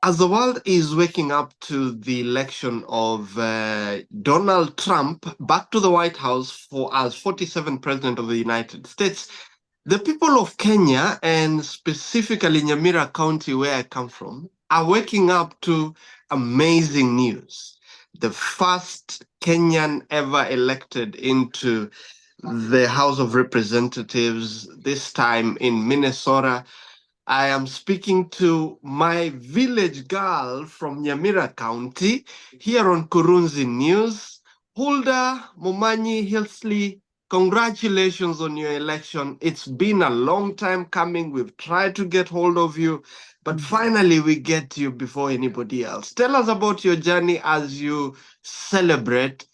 As the world is waking up to the election of Donald Trump back to the White House for as 47th President of the United States, the people of Kenya, and specifically Nyamira County, where I come from, are waking up to amazing news. The first Kenyan ever elected into the House of Representatives, this time in Minnesota. I am speaking to my village girl from Nyamira County here on Kurunzi News. Huldah Momanyi Hiltsley, congratulations on your election. It's been a long time coming. We've tried to get hold of you, but finally we get you before anybody else. Tell us about your journey as you celebrate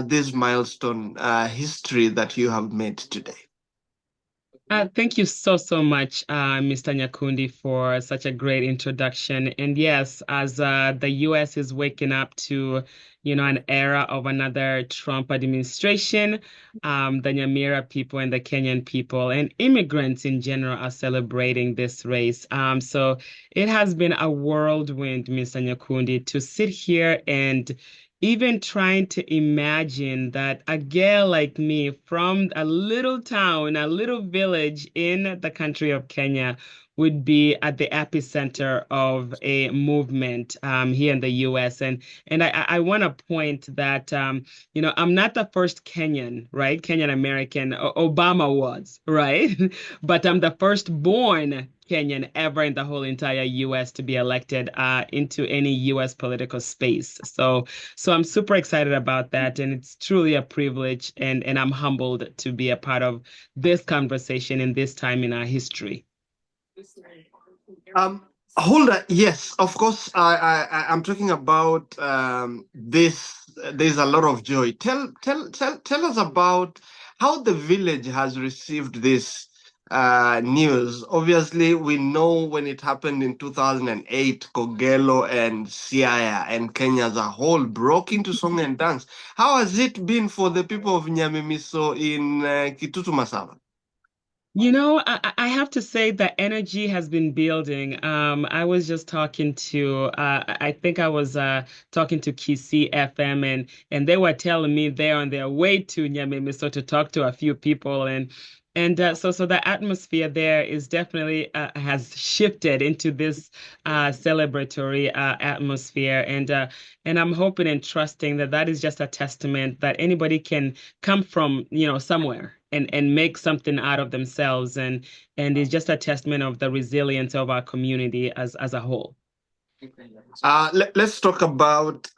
this milestone history that you have made today. Thank you so much, Mr. Nyakundi, for such a great introduction. And yes, as the U.S. is waking up to, an era of another Trump administration, the Nyamira people and the Kenyan people and immigrants in general are celebrating this race. So it has been a whirlwind, Mr. Nyakundi, to sit here and even trying to imagine that a girl like me from a little town, a little village in the country of Kenya would be at the epicenter of a movement here in the US. And I want to point that, I'm not the first Kenyan, right? Kenyan American. Obama was, right? But I'm the first born Kenyan ever in the whole entire US to be elected into any US political space. So I'm super excited about that, and it's truly a privilege, and I'm humbled to be a part of this conversation in this time in our history. Huldah, yes, of course. I'm talking about this. There's a lot of joy. Tell us about how the village has received this news. Obviously, we know when it happened in 2008, Kogelo and Siaya and Kenya as a whole broke into song and dance. How has it been for the people of Nyamemiso in Kitutu, Masaba? I have to say that energy has been building. I was just talking to, I think I was talking to Kisi FM, and they were telling me they're on their way to Nyamemiso to talk to a few people, and so the atmosphere there is definitely has shifted into this celebratory atmosphere, and I'm hoping and trusting that that is just a testament that anybody can come from somewhere and make something out of themselves, and it's just a testament of the resilience of our community as a whole. Let's talk about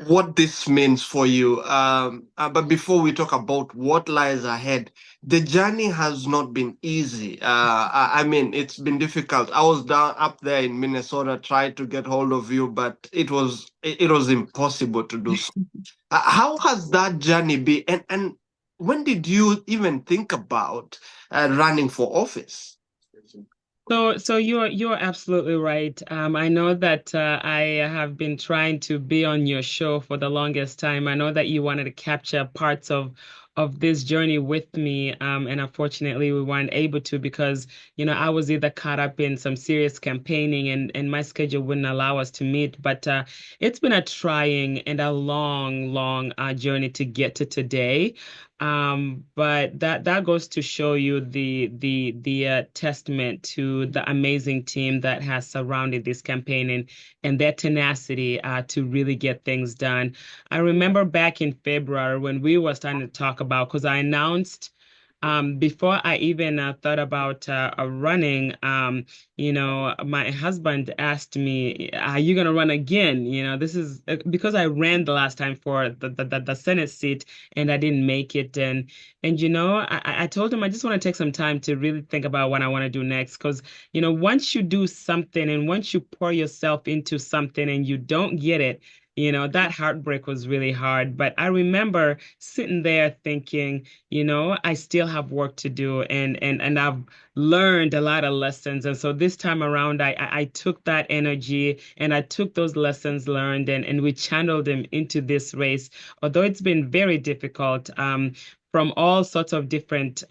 what this means for you. But before we talk about what lies ahead, the journey has not been easy. I mean, it's been difficult. I was down up there in Minnesota, tried to get hold of you, but it was impossible to do so. How has that journey been? And when did you even think about running for office? So you're absolutely right. I know that I have been trying to be on your show for the longest time. I know that you wanted to capture parts of this journey with me, and unfortunately we weren't able to because I was either caught up in some serious campaigning and my schedule wouldn't allow us to meet. But it's been a trying and a long journey to get to today. But that goes to show you the testament to the amazing team that has surrounded this campaign and their tenacity to really get things done. I remember back in February when we were starting to talk about, because I announced before I even thought about running, my husband asked me, "Are you going to run again?" This is because I ran the last time for the Senate seat and I didn't make it. And I told him I just want to take some time to really think about what I want to do next. Because, once you do something and once you pour yourself into something and you don't get it, that heartbreak was really hard. But I remember sitting there thinking, I still have work to do and I've learned a lot of lessons. And so this time around, I took that energy and I took those lessons learned and we channeled them into this race. Although it's been very difficult, from all sorts of different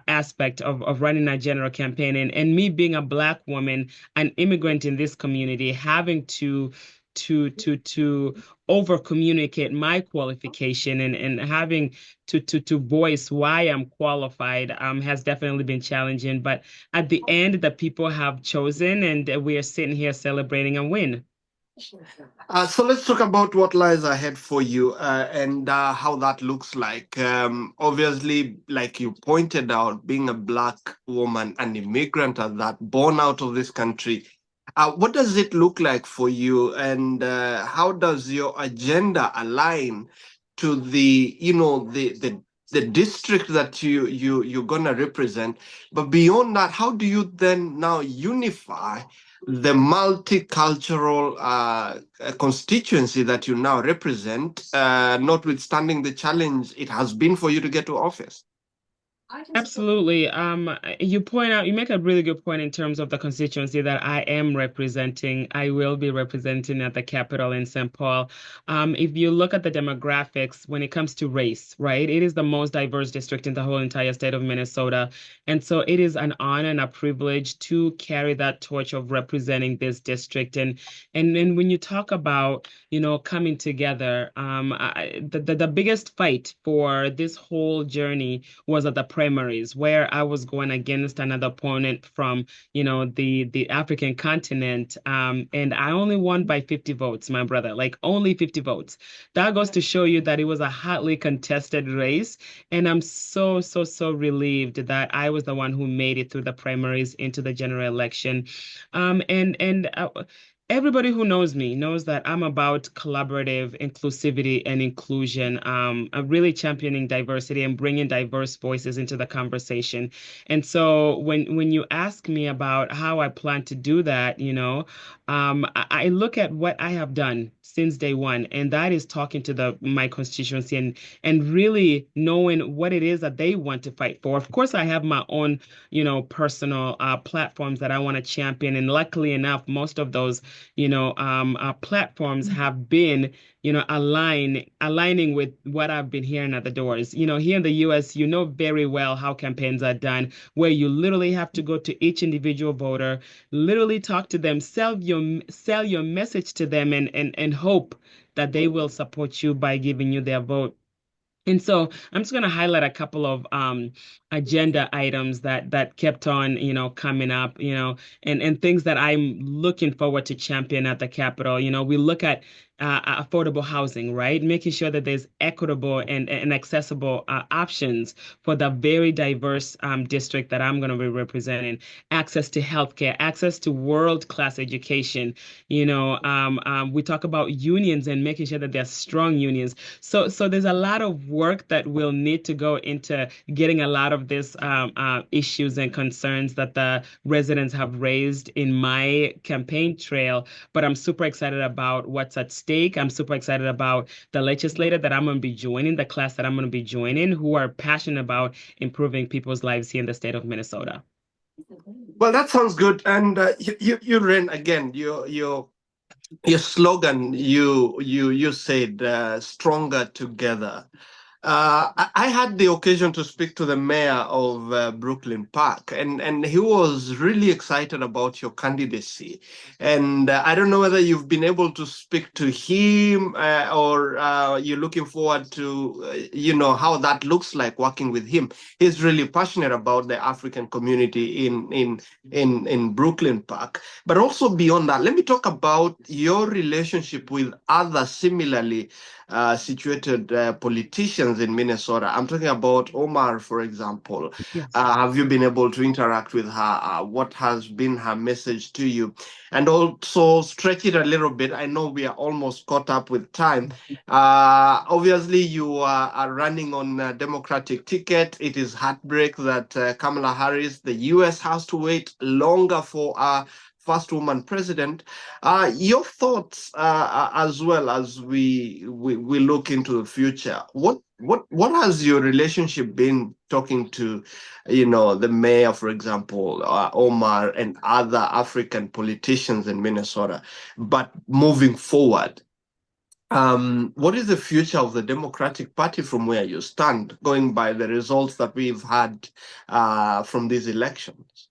aspects of running a general campaign. And me being a Black woman, an immigrant in this community, having to over communicate my qualification and having to voice why I'm qualified has definitely been challenging. But at the end, the people have chosen, and we are sitting here celebrating a win. So let's talk about what lies ahead for you and how that looks like. Obviously, like you pointed out, being a Black woman, an immigrant at that, born out of this country, what does it look like for you, and how does your agenda align to the district that you're gonna represent? But beyond that, how do you then now unify the multicultural constituency that you now represent, notwithstanding the challenge it has been for you to get to office? Absolutely. You make a really good point in terms of the constituency that I am representing. I will be representing at the Capitol in St. Paul. If you look at the demographics when it comes to race, right, it is the most diverse district in the whole entire state of Minnesota. And so it is an honor and a privilege to carry that torch of representing this district. And when you talk about, coming together, the biggest fight for this whole journey was at the primaries, where I was going against another opponent from, the African continent. And I only won by 50 votes, my brother, like only 50 votes. That goes to show you that it was a hotly contested race. And I'm so, so, so relieved that I was the one who made it through the primaries into the general election. And everybody who knows me knows that I'm about collaborative inclusivity and inclusion. I'm really championing diversity and bringing diverse voices into the conversation. And so when you ask me about how I plan to do that, I look at what I have done since day one, and that is talking to my constituency and really knowing what it is that they want to fight for. Of course, I have my own, personal platforms that I want to champion, and luckily enough, most of those platforms have been, aligning with what I've been hearing at the doors. Here in the US, you know very well how campaigns are done, where you literally have to go to each individual voter, literally talk to them, sell your message to them, and hope that they will support you by giving you their vote. And so I'm just going to highlight a couple of agenda items that kept on, coming up, and things that I'm looking forward to champion at the Capitol. We look at affordable housing, right? Making sure that there's equitable and accessible options for the very diverse district that I'm going to be representing. Access to healthcare, access to world-class education. We talk about unions and making sure that they're strong unions. So there's a lot of work that will need to go into getting a lot of these issues and concerns that the residents have raised in my campaign trail. But I'm super excited about what's at stake. I'm super excited about the legislator that I'm going to be joining, the class that I'm going to be joining, who are passionate about improving people's lives here in the state of Minnesota. Well, that sounds good. And you ran again. Your slogan. You said stronger together. I had the occasion to speak to the mayor of Brooklyn Park, and he was really excited about your candidacy. And I don't know whether you've been able to speak to him or you're looking forward to, how that looks like working with him. He's really passionate about the African community in Brooklyn Park. But also beyond that, let me talk about your relationship with other similarly situated politicians in Minnesota. I'm talking about Omar, for example. Yes. Have you been able to interact with her? What has been her message to you? And also stretch it a little bit. I know we are almost caught up with time. Obviously, you are running on a Democratic ticket. It is heartbreak that Kamala Harris, the U.S. has to wait longer for first woman president. Your thoughts as well as we look into the future. What has your relationship been talking to, the mayor, for example, Omar, and other African politicians in Minnesota? But moving forward. What is the future of the Democratic Party from where you stand, going by the results that we've had from these elections?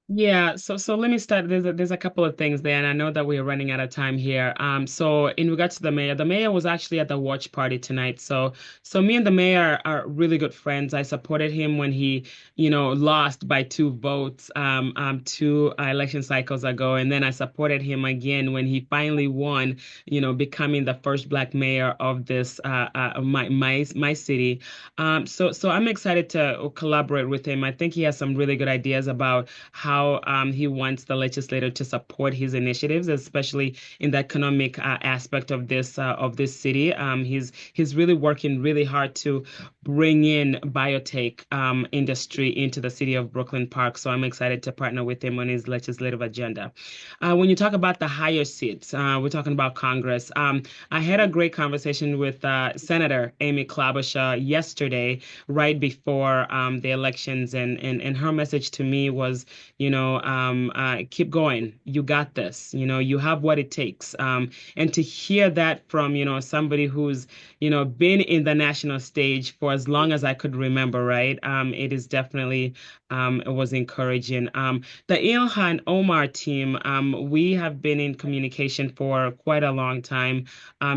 Yeah, so let me start. There's a couple of things there, and I know that we're running out of time here. So in regards to the mayor was actually at the watch party tonight. So me and the mayor are really good friends. I supported him when he, lost by 2 votes, 2 election cycles ago, and then I supported him again when he finally won, becoming the first Black mayor of this my city. So I'm excited to collaborate with him. I think he has some really good ideas about how he wants the legislator to support his initiatives, especially in the economic aspect of this city. He's really working really hard to bring in biotech industry into the city of Brooklyn Park. So I'm excited to partner with him on his legislative agenda. When you talk about the higher seats, we're talking about Congress. I had a great conversation with Senator Amy Klobuchar yesterday, right before the elections, and her message to me was, keep going. You got this. You have what it takes. And to hear that from, somebody who's, been in the national stage for as long as I could remember, right? It is definitely, it was encouraging. The Ilhan Omar team, we have been in communication for quite a long time.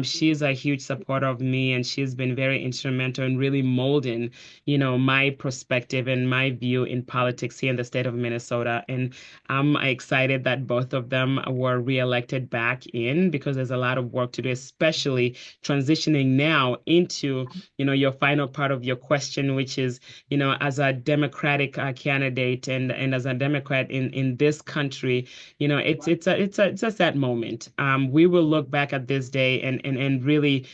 She's a huge supporter of me, and she's been very instrumental in really molding, my perspective and my view in politics here in the state of Minnesota. And I'm excited that both of them were reelected back in because there's a lot of work to do, especially transitioning now into, your final part of your question, which is, as a Democratic candidate and as a Democrat in this country, it's a sad moment. We will look back at this day and really,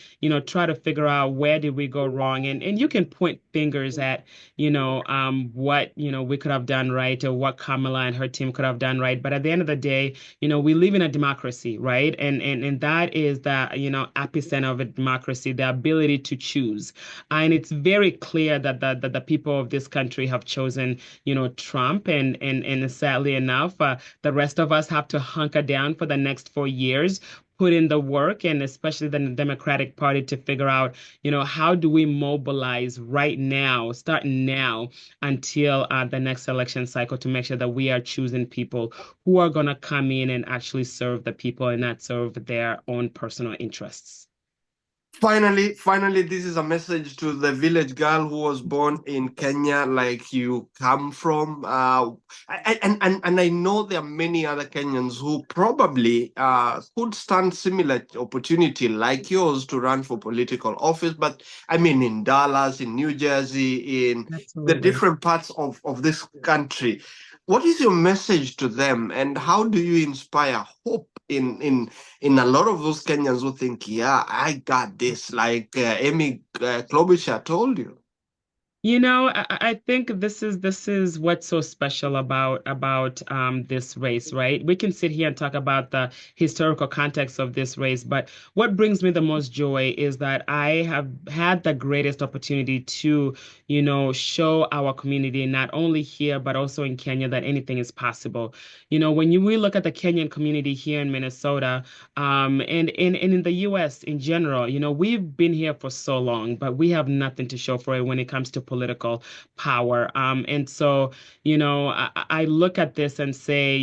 try to figure out where did we go wrong, and you can point fingers at, what we could have done right, or what Kamala and her team could have done right. But at the end of the day, we live in a democracy, right? And that is the, epicenter of a democracy, the ability to choose. And it's very clear that the people of this country have chosen, Trump, and sadly enough, the rest of us have to hunker down for the next 4 years, put in the work, and especially the Democratic Party, to figure out, how do we mobilize right now, starting now, until the next election cycle, to make sure that we are choosing people who are going to come in and actually serve the people and not serve their own personal interests. Finally, this is a message to the village girl who was born in Kenya, like you come from. And I know there are many other Kenyans who probably could stand similar opportunity like yours to run for political office. But I mean, in Dallas, in New Jersey, in the Absolutely. different parts of this country. What is your message to them, and how do you inspire hope in a lot of those Kenyans who think, yeah, I got this, like Amy Klobuchar told you? I think this is what's so special about this race, right? We can sit here and talk about the historical context of this race, but what brings me the most joy is that I have had the greatest opportunity to, show our community, not only here but also in Kenya, that anything is possible. When we look at the Kenyan community here in Minnesota, and in the U.S. in general, we've been here for so long, but we have nothing to show for it when it comes to political power. And so, I look at this and say,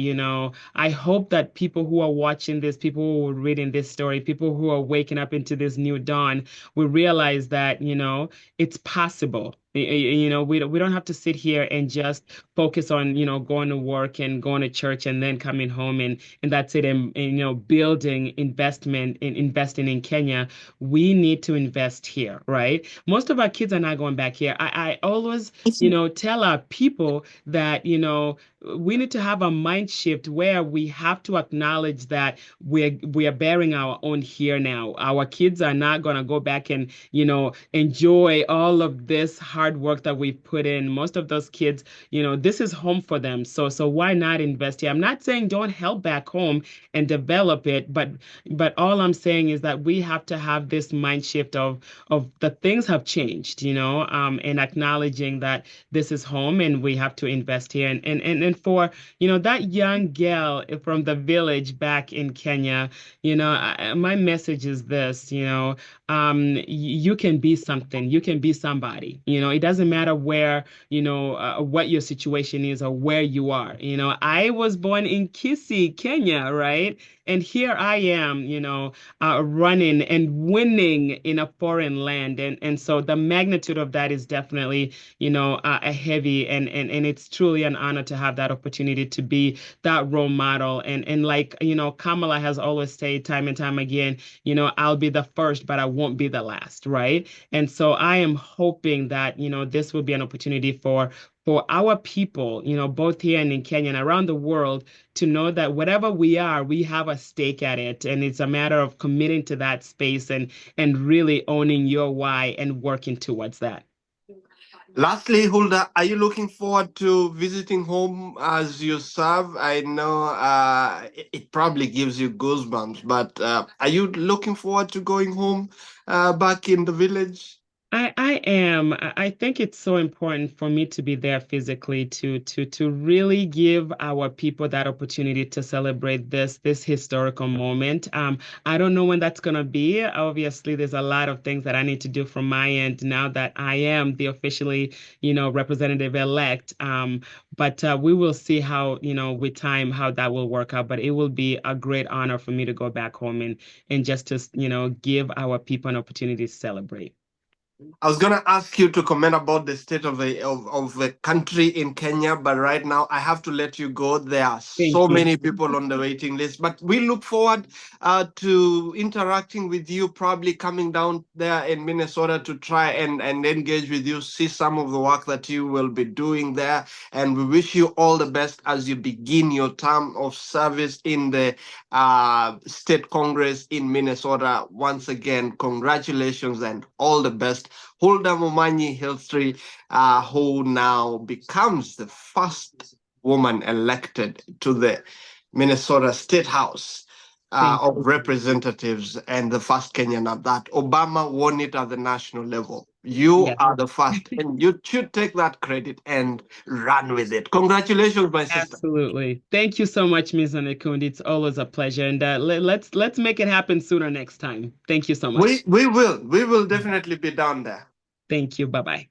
I hope that people who are watching this, people who are reading this story, people who are waking up into this new dawn, will realize that, it's possible. We don't have to sit here and just focus on, going to work and going to church and then coming home and that's it. And building investment in investing in Kenya, we need to invest here, right? Most of our kids are not going back here. I always, tell our people that, we need to have a mind shift where we have to acknowledge that we are bearing our own here now. Our kids are not going to go back and, enjoy all of this hard work that we've put in. Most of those kids, this is home for them. So why not invest here? I'm not saying don't help back home and develop it, but all I'm saying is that we have to have this mind shift of the things have changed, and acknowledging that this is home and we have to invest here. And And for, that young girl from the village back in Kenya, my message is this, you can be something, you can be somebody. It doesn't matter where, what your situation is or where you are. I was born in Kisii, Kenya, right? And here I am, running and winning in a foreign land. And so the magnitude of that is definitely, a heavy, and it's truly an honor to have that opportunity to be that role model. And like, Kamala has always said time and time again, I'll be the first, but I won't be the last, right? And so I am hoping that, this will be an opportunity for our people, both here and in Kenya and around the world, to know that whatever we are, we have a stake at it. And it's a matter of committing to that space and really owning your why and working towards that. Lastly, Huldah, are you looking forward to visiting home as you serve? I know it probably gives you goosebumps, but are you looking forward to going home back in the village? I am. I think it's so important for me to be there physically to really give our people that opportunity to celebrate this historical moment. I don't know when that's gonna be. Obviously, there's a lot of things that I need to do from my end now that I am the officially, representative elect. But we will see how, with time, how that will work out. But it will be a great honor for me to go back home and just to, give our people an opportunity to celebrate. I was gonna ask you to comment about the state of the country in Kenya, but right now I have to let you go. There are Thank so you. many people on the waiting list, but we look forward to interacting with you, probably coming down there in Minnesota to try and engage with you, see some of the work that you will be doing there. And we wish you all the best as you begin your term of service in the State Congress in Minnesota. Once again, congratulations and all the best. Huldah Momanyi Hiltsley, who now becomes the first woman elected to the Minnesota State House of Representatives and the first Kenyan at that. Obama won it at the national level. You Yes. are the first, and you should take that credit and run with it. Congratulations, my sister. Absolutely. Thank you so much, Ms. Nyakundi. It's always a pleasure. And let's make it happen sooner next time. Thank you so much. We will definitely be down there. Thank you. Bye-bye.